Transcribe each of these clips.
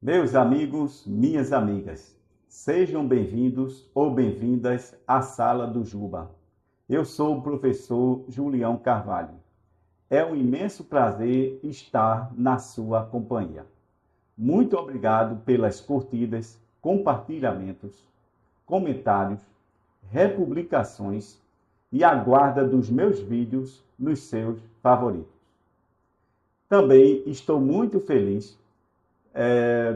Meus amigos, minhas amigas, sejam bem-vindos ou bem-vindas à Sala do Juba. Eu sou o professor Julião Carvalho. É um imenso prazer estar na sua companhia. Muito obrigado pelas curtidas, compartilhamentos, comentários, republicações e a guarda dos meus vídeos nos seus favoritos. Também estou muito feliz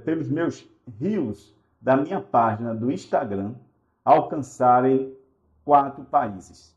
pelos meus reels da minha página do Instagram alcançarem 4 países.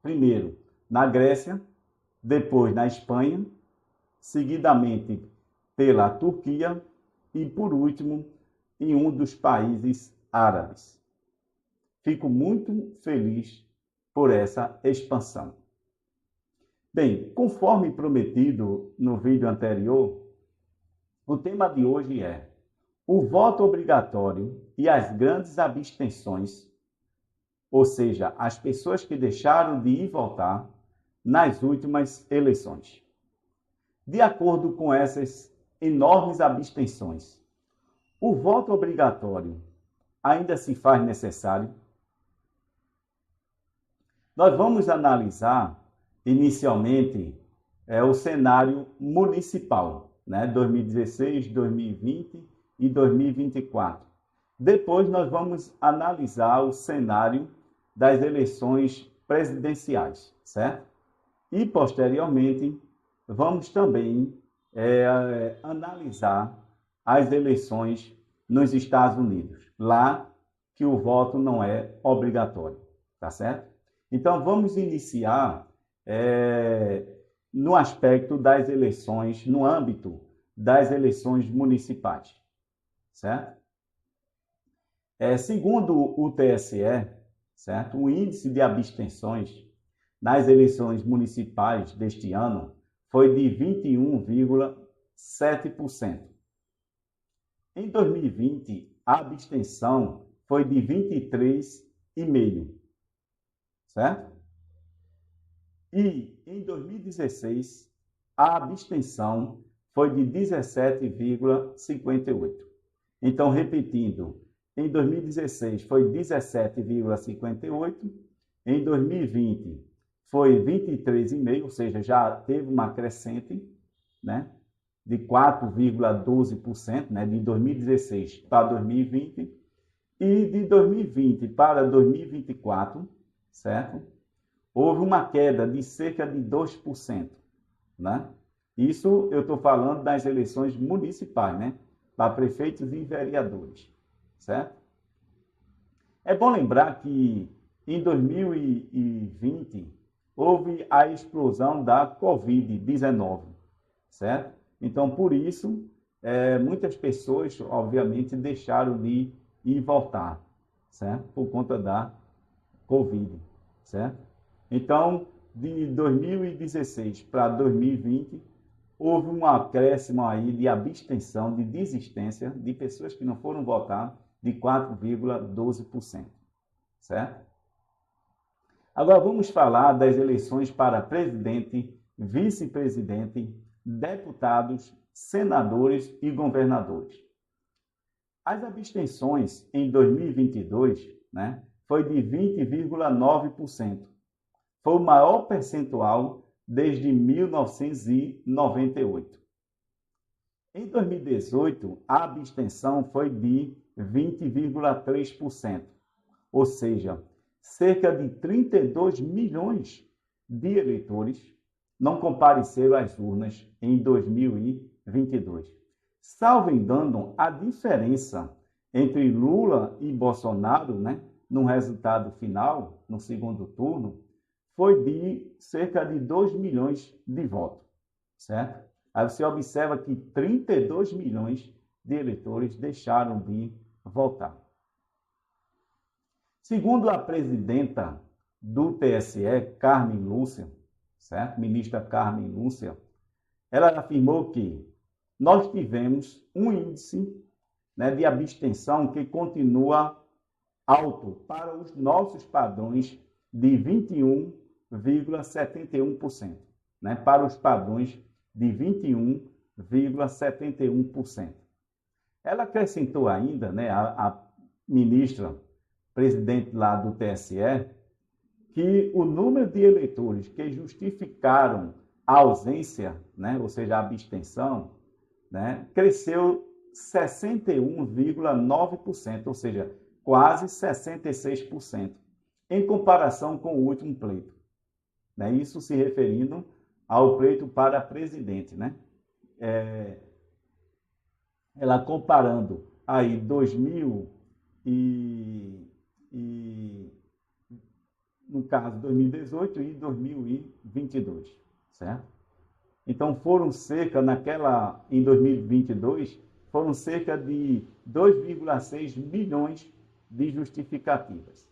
Primeiro, na Grécia, depois na Espanha, seguidamente pela Turquia e, por último, em um dos países árabes. Fico muito feliz por essa expansão. Bem, conforme prometido no vídeo anterior, o tema de hoje é o voto obrigatório e as grandes abstenções, ou seja, as pessoas que deixaram de ir votar nas últimas eleições. De acordo com essas enormes abstenções, o voto obrigatório ainda se faz necessário? Nós vamos analisar inicialmente o cenário municipal, 2016, 2020 e 2024. Depois nós vamos analisar o cenário das eleições presidenciais, certo? E, posteriormente, vamos também analisar as eleições nos Estados Unidos, lá que o voto não é obrigatório, tá certo? Então, vamos iniciar no aspecto das eleições, no âmbito das eleições municipais, certo? Segundo o TSE, certo? O índice de abstenções nas eleições municipais deste ano foi de 21,7%. Em 2020, a abstenção foi de 23,5%, certo? E em 2016, a abstenção foi de 17,58%. Então, repetindo, em 2016 foi 17,58%, em 2020 foi 23,5%, ou seja, já teve uma crescente, de 4,12%, de 2016 para 2020, e de 2020 para 2024, certo? Houve uma queda de cerca de 2%, Isso eu estou falando das eleições municipais, para prefeitos e vereadores, certo? É bom lembrar que em 2020 houve a explosão da Covid-19, certo? Então, por isso, muitas pessoas, obviamente, deixaram de ir votar, certo? Por conta da Covid, certo? Então, de 2016 para 2020, houve um acréscimo aí de abstenção, de desistência de pessoas que não foram votar de 4,12%, certo? Agora vamos falar das eleições para presidente, vice-presidente, deputados, senadores e governadores. As abstenções em 2022, foi de 20,9%. Foi o maior percentual desde 1998. Em 2018, a abstenção foi de 20,3%, ou seja, cerca de 32 milhões de eleitores não compareceram às urnas em 2022. Salvo engano, a diferença entre Lula e Bolsonaro, no resultado final, no segundo turno, foi de cerca de 2 milhões de votos, certo? Aí você observa que 32 milhões de eleitores deixaram de votar. Segundo a presidenta do TSE, Carmen Lúcia, certo? Ministra Carmen Lúcia, ela afirmou que nós tivemos um índice de abstenção que continua alto para os nossos padrões de 21,71%, para os padrões de 21,71%. Ela acrescentou ainda, né, a ministra, presidente lá do TSE, que o número de eleitores que justificaram a ausência, né, ou seja, a abstenção, né, cresceu 61,9%, ou seja, quase 66%, em comparação com o último pleito. Né? Isso se referindo ao pleito para presidente. Né? Ela comparando aí 2000 no caso 2018 e 2022, certo? Então foram cerca em 2022, foram cerca de 2,6 milhões de justificativas.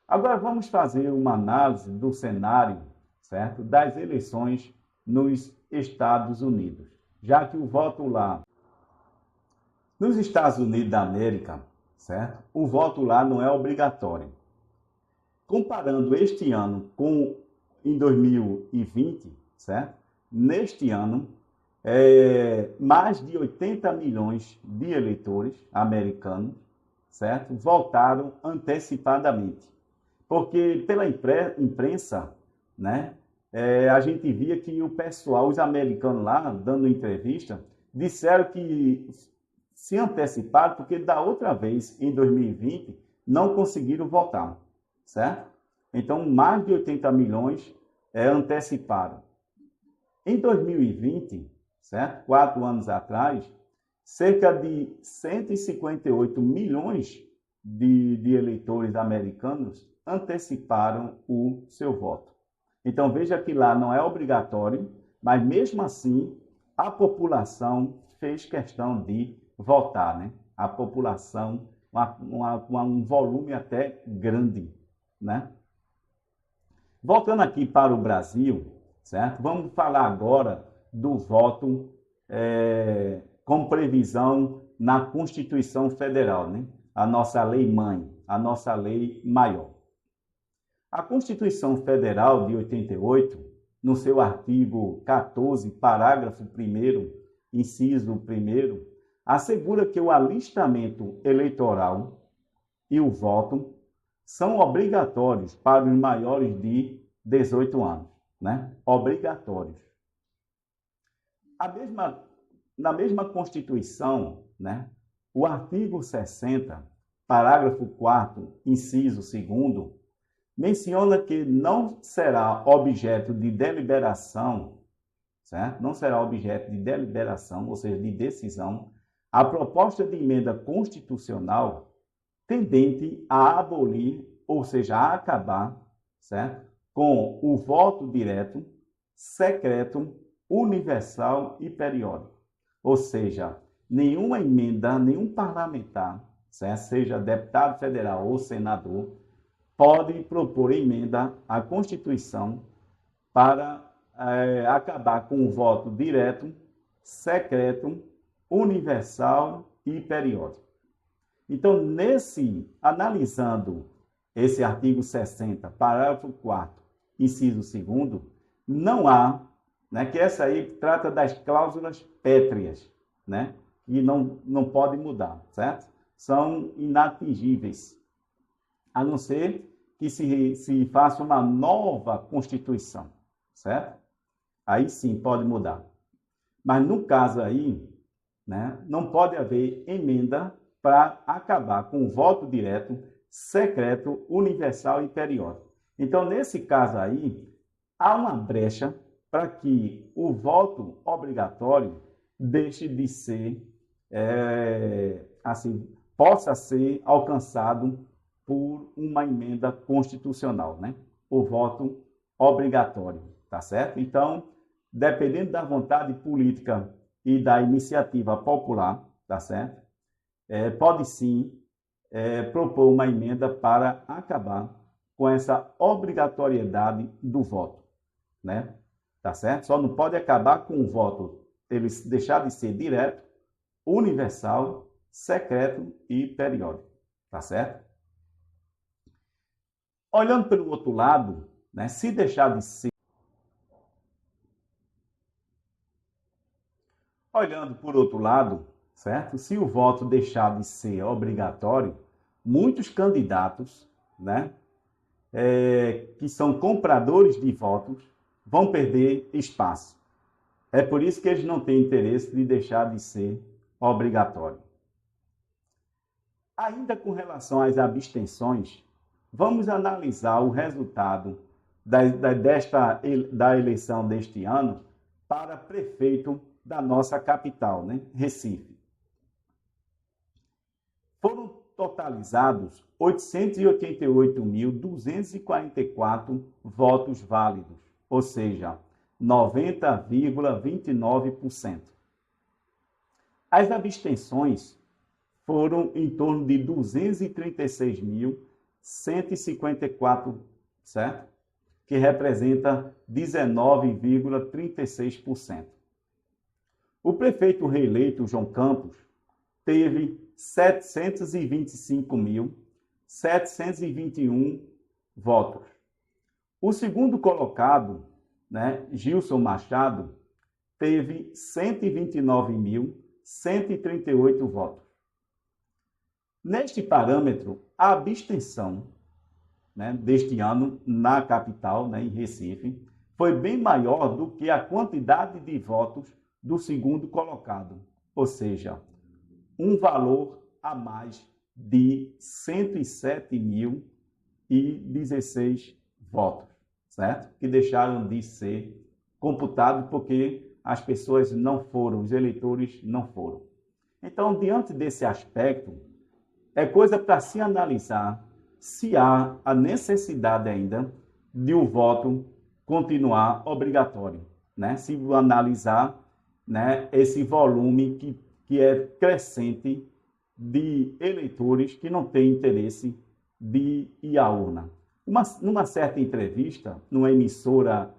Agora vamos fazer uma análise do cenário, certo, das eleições nos Estados Unidos, já que o voto lá nos Estados Unidos da América, certo? O voto lá não é obrigatório. Comparando este ano com em 2020, certo? Neste ano, mais de 80 milhões de eleitores americanos, certo? Votaram antecipadamente. Porque pela imprensa, né, a gente via que o pessoal, os americanos lá, dando entrevista, disseram que se anteciparam porque da outra vez, em 2020, não conseguiram votar, certo? Então, mais de 80 milhões anteciparam. Em 2020, certo? 4 anos atrás, cerca de 158 milhões de eleitores americanos anteciparam o seu voto. Então, veja que lá não é obrigatório, mas mesmo assim, a população fez questão de votar, né? A população, um volume até grande, né? Voltando aqui para o Brasil, certo? Vamos falar agora do voto com previsão na Constituição Federal, né? A nossa lei-mãe, a nossa lei maior. A Constituição Federal de 88, no seu artigo 14, parágrafo 1º, inciso 1º, assegura que o alistamento eleitoral e o voto são obrigatórios para os maiores de 18 anos, né? Obrigatórios. Na mesma Constituição, né? O artigo 60, parágrafo 4º, inciso 2º, menciona que não será objeto de deliberação, certo? Não será objeto de deliberação, ou seja, de decisão, a proposta de emenda constitucional tendente a abolir, ou seja, a acabar, certo? Com o voto direto, secreto, universal e periódico. Ou seja, nenhuma emenda, nenhum parlamentar, certo? Seja deputado federal ou senador, pode propor emenda à Constituição para acabar com o voto direto, secreto, universal e periódico. Então, analisando esse artigo 60, parágrafo 4º, inciso 2º, não há, né, que essa aí trata das cláusulas pétreas, né, que não pode mudar, certo? São inatingíveis, a não ser que se faça uma nova Constituição, certo? Aí sim pode mudar. Mas no caso aí, né, não pode haver emenda para acabar com o voto direto, secreto, universal e periódico. Então, nesse caso aí, há uma brecha para que o voto obrigatório deixe de ser, possa ser alcançado por uma emenda constitucional, né? O voto obrigatório, tá certo? Então, dependendo da vontade política e da iniciativa popular, tá certo? Pode sim propor uma emenda para acabar com essa obrigatoriedade do voto, né? Tá certo? Só não pode acabar com o voto, ele deixar de ser direto, universal, secreto e periódico, tá certo? Olhando pelo outro lado, né, se deixar de ser... Olhando por outro lado, certo? Se o voto deixar de ser obrigatório, muitos candidatos, né, que são compradores de votos, vão perder espaço. É por isso que eles não têm interesse de deixar de ser obrigatório. Ainda com relação às abstenções, vamos analisar o resultado da eleição deste ano para prefeito da nossa capital, né? Recife. Foram totalizados 888.244 votos válidos, ou seja, 90,29%. As abstenções foram em torno de 236.154, certo? Que representa 19,36%. O prefeito reeleito, João Campos, teve 725.721 votos. O segundo colocado, né, Gilson Machado, teve 129.138 votos. Neste parâmetro, a abstenção, né, deste ano na capital, né, em Recife, foi bem maior do que a quantidade de votos do segundo colocado, ou seja, um valor a mais de 107.016 votos, certo? Que deixaram de ser computados porque as pessoas não foram, os eleitores não foram. Então, diante desse aspecto, é coisa para se analisar se há a necessidade ainda de o voto continuar obrigatório, né? Se analisar, né, esse volume que é crescente de eleitores que não têm interesse de ir à urna. Numa certa entrevista, numa emissora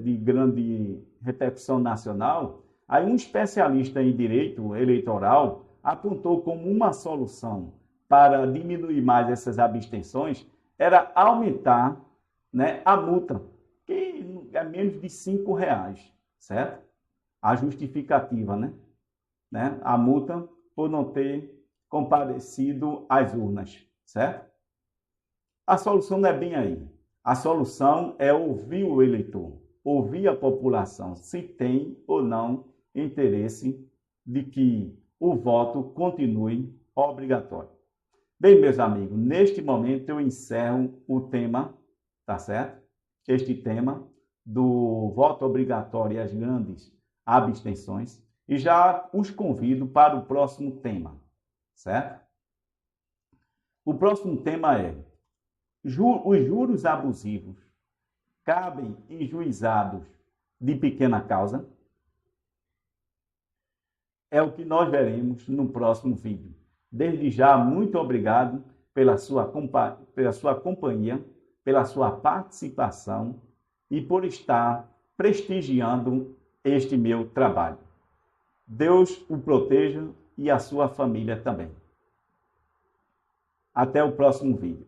de grande repercussão nacional, aí um especialista em direito eleitoral apontou como uma solução para diminuir mais essas abstenções era aumentar, né, a multa, que é menos de R$ 5, certo? A justificativa, né? A multa por não ter comparecido às urnas, certo? A solução não é bem aí. A solução é ouvir o eleitor, ouvir a população, se tem ou não interesse de que o voto continue obrigatório. Bem, meus amigos, neste momento eu encerro o tema, tá certo? Este tema do voto obrigatório e as grandes abstenções, e já os convido para o próximo tema, certo? O próximo tema é: os juros abusivos cabem em juizados de pequena causa? É o que nós veremos no próximo vídeo. Desde já, muito obrigado pela sua companhia, pela sua participação e por estar prestigiando este meu trabalho. Deus o proteja e a sua família também. Até o próximo vídeo.